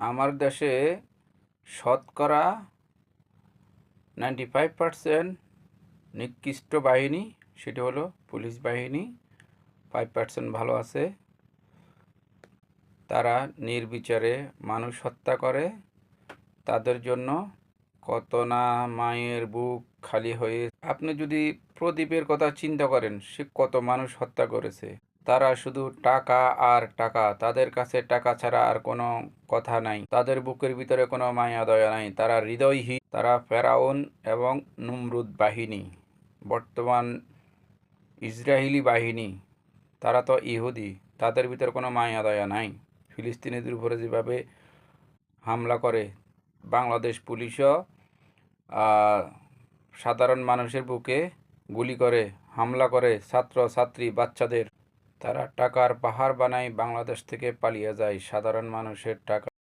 আমার দেশে শতকরা 95% নিকৃষ্ট বাহিনী, সেটা হলো পুলিশ বাহিনী। 5% ভালো আছে। তারা নির্বিচারে মানুষ হত্যা করে। তাদের জন্য কত না মায়ের বুক খালি হয়ে। আপনি যদি প্রদীপের কথা চিন্তা করেন, সে কত মানুষ হত্যা করেছে। তারা শুধু টাকা আর টাকা, তাদের কাছে টাকা ছাড়া আর কোনো কথা নাই। তাদের বুকের ভিতরে কোনো মায়া দয়া নাই, তারা হৃদয়হীন। তারা ফেরাউন এবং নমরুদ বাহিনী, বর্তমান ইসরায়েলি বাহিনী, তারা তো ইহুদি, তাদের ভিতরে কোনো মায়া দয়া নাই। ফিলিস্তিনিদের উপরে যেভাবে হামলা করে, বাংলাদেশ পুলিশও সাধারণ মানুষের বুকে গুলি করে, হামলা করে ছাত্র ছাত্রী বাচ্চাদের। তারা টাকার পাহাড় বানায়, বাংলাদেশ থেকে পালিয়ে যায় সাধারণ মানুষের টাকা।